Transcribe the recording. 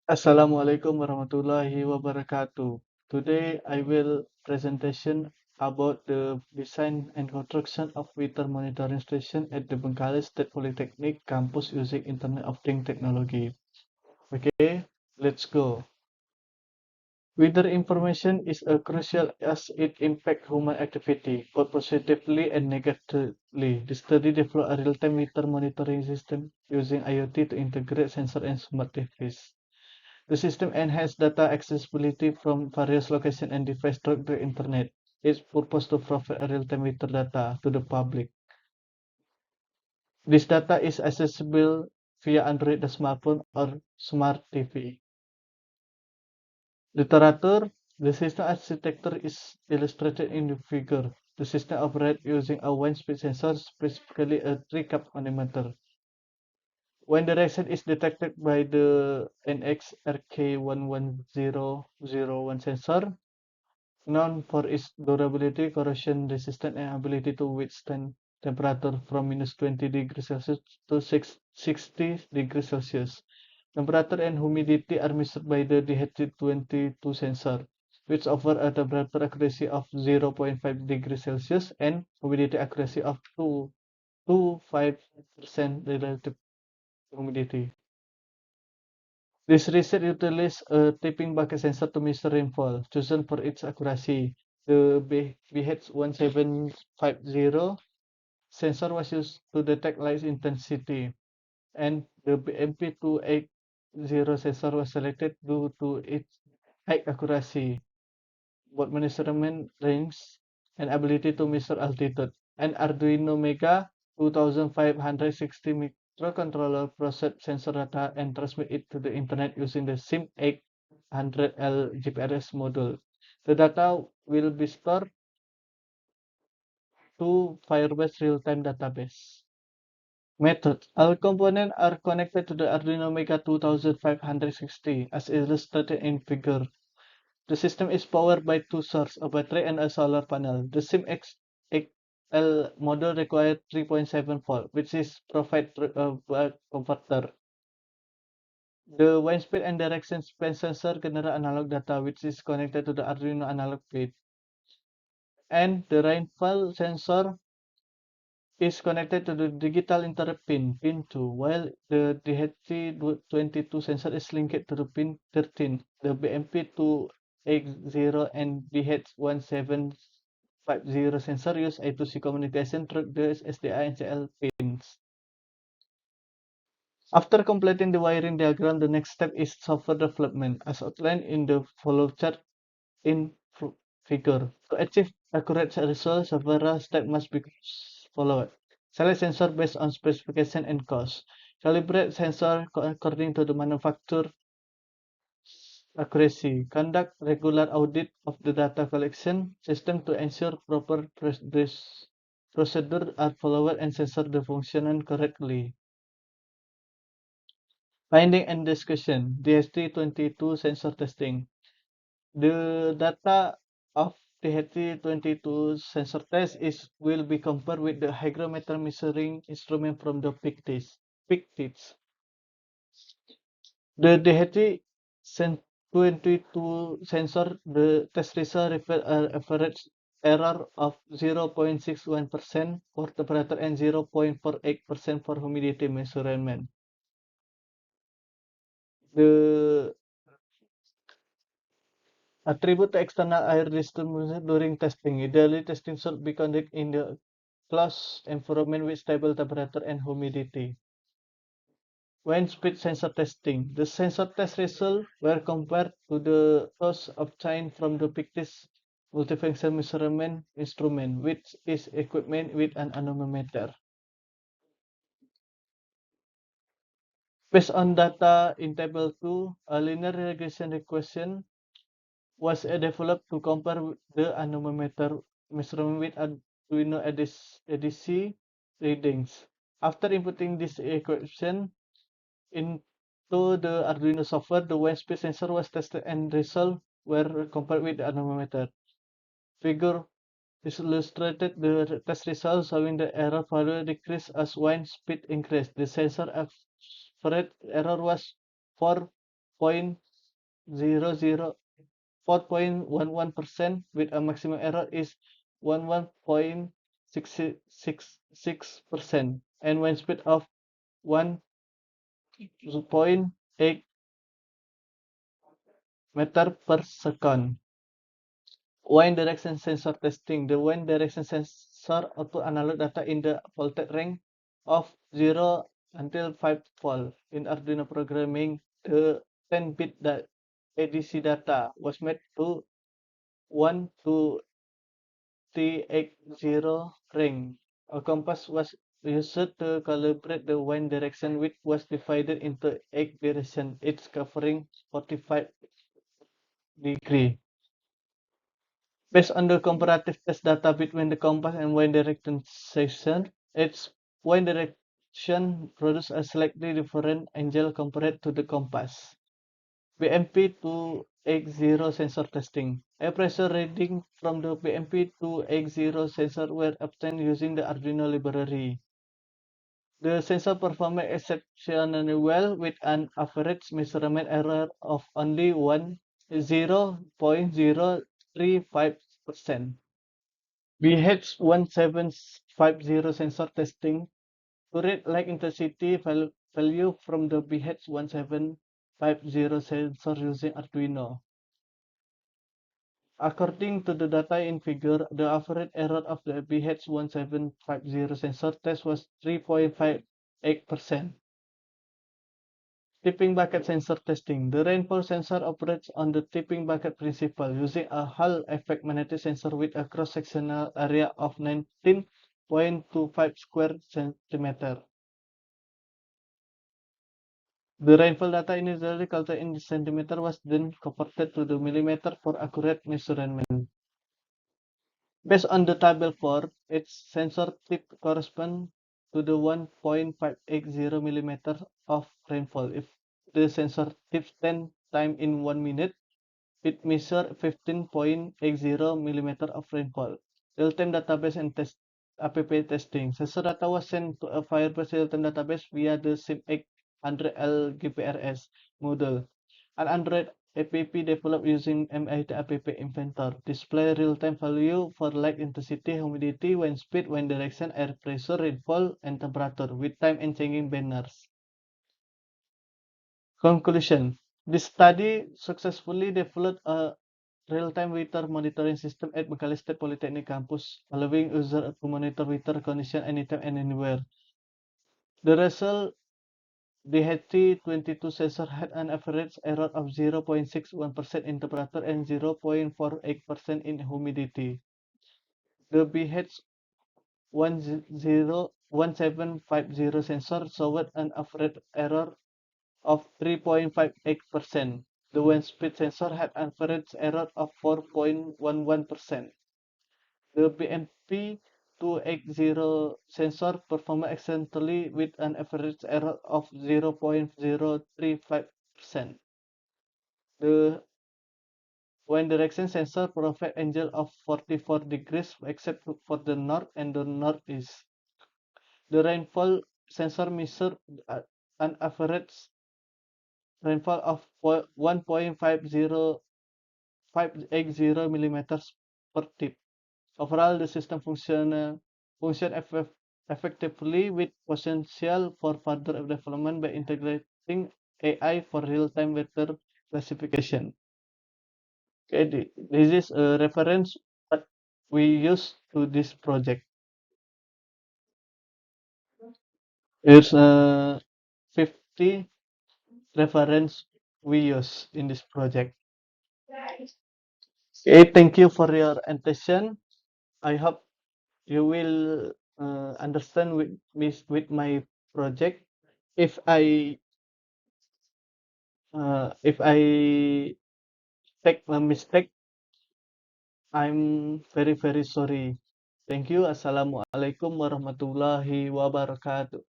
Assalamualaikum warahmatullahi wabarakatuh. Today I will presentation about the design and construction of weather monitoring station at the Bengkalis State Polytechnic campus using Internet of Things technology. Okay, let's go. Weather information is crucial as it impacts human activity, both positively and negatively. The study developed a real-time weather monitoring system using IoT to integrate sensor and smart devices. The system enhances data accessibility from various locations and devices through the internet. Its purpose to provide real-time weather data to the public. This data is accessible via Android smartphone or smart TV. Literature. The system architecture is illustrated in the figure. The system operates using a wind-speed sensor, specifically a 3-cap manometer. When direction is detected by the NX-RK11001 sensor, known for its durability, corrosion resistance, and ability to withstand temperature from -20 degrees Celsius to 60 degrees Celsius. Temperature and humidity are measured by the DHT22 sensor, which offers a temperature accuracy of 0.5 degrees Celsius and humidity accuracy of 2 to 5% relative humidity. This research utilizes a tipping bucket sensor to measure rainfall, chosen for its accuracy. The BH1750 sensor was used to detect light intensity, and the BMP280 sensor was selected due to its high accuracy, both measurement range and ability to measure altitude. An Arduino Mega 2560 microcontroller processes sensor data and transmit it to the internet using the SIM800L GPRS module. The data will be stored to Firebase real-time database. Method. All components are connected to the Arduino Mega 2560 as illustrated in figure. The system is powered by two sources, a battery and a solar panel. The SIM-XL module requires 3.7 volt, which is provided through a buck converter. The wind speed and direction span sensor generate analog data, which is connected to the Arduino analog plate. And the rainfall sensor is connected to the digital interrupt pin 2, while the DHT22 sensor is linked to the pin 13. The BMP280 and BH1750 sensor use I2C communication through the SDI and CL pins. After completing the wiring diagram, the next step is software development, as outlined in the flowchart in figure. To achieve accurate results, several steps must be followed. Select sensor based on specification and cost. Calibrate sensor according to the manufacturer accuracy. Conduct regular audit of the data collection system to ensure proper procedures are followed and sensor the function correctly. Finding and discussion. DST22 sensor testing. The data of the HT22 sensor test will be compared with the hygrometer measuring instrument from the PICTIS. The DHT22 sensor, the test result revealed an average error of 0.61% for temperature and 0.48% for humidity measurement. The attribute to external air distribution during testing. Ideally, testing should be conducted in the closed environment with stable temperature and humidity. Wind speed sensor testing. The sensor test results were compared to those obtained from the PICTIS multifunction measurement instrument, which is equipped with an anemometer. Based on data in Table 2, a linear regression equation was developed to compare the anemometer measurement with Arduino ADC readings. After inputting this equation into the Arduino software, the wind speed sensor was tested and results were compared with the anemometer. Figure is illustrated the test results showing the error value decreased as wind speed increased. The sensor average error was 4.11% with a maximum error is 11.666% and wind speed of 1.8 meter per second. Wind direction sensor testing. The wind direction sensor output analog data in the voltage range of 0 until 5 volt. In Arduino programming, the 10-bit ADC data was made to 1 to T80 ring. A compass was used to calibrate the wind direction, which was divided into 8 directions, each covering 45 degrees. Based on the comparative test data between the compass and wind direction sensor, its wind direction produces a slightly different angle compared to the compass. BMP280 sensor testing. Air pressure reading from the BMP280 sensor were obtained using the Arduino library. The sensor performed exceptionally well with an average measurement error of only 0.035%. BH1750 sensor testing to read light intensity value from the BH1750 sensor using Arduino. According to the data in figure, the average error of the BH1750 sensor test was 3.58%. Tipping bucket sensor testing. The rainfall sensor operates on the tipping bucket principle using a Hall effect magnetic sensor with a cross-sectional area of 19.25 square centimeter. The rainfall data initially calculated in centimeter was then converted to the millimeter for accurate measurement. Based on the table 4, its sensor tip corresponds to the 1.580 millimeter of rainfall. If the sensor tips 10 times in 1 minute, it measures 15.80 millimeter of rainfall. Real-time database and app testing. Sensor data was sent to a Firebase real-time database via the SIM800L GPRS module. An Android app developed using MIT App Inventor display real-time value for light intensity, humidity, wind speed, wind direction, air pressure, rainfall, and temperature with time and changing banners. Conclusion. This study successfully developed a real-time weather monitoring system at Bekali State Polytechnic campus, allowing users to monitor weather conditions anytime and anywhere. The result, the HT22 sensor had an average error of 0.61% in temperature and 0.48% in humidity. The BH1750 sensor showed an average error of 3.58%. The wind speed sensor had an average error of 4.11%. The BMP280 sensor performed excellently with an average error of 0.035%. The wind direction sensor provides angle of 44 degrees except for the north and the northeast. The rainfall sensor measured an average rainfall of 1.50 millimeters per tip. Overall, the system functioned effectively with potential for further development by integrating AI for real-time weather classification. Okay, this is a reference that we use to this project. Here's 50 reference we use in this project. Okay, thank you for your attention. I hope you will understand with my project. If I take a mistake, I'm very sorry. Thank you. Assalamualaikum warahmatullahi wabarakatuh.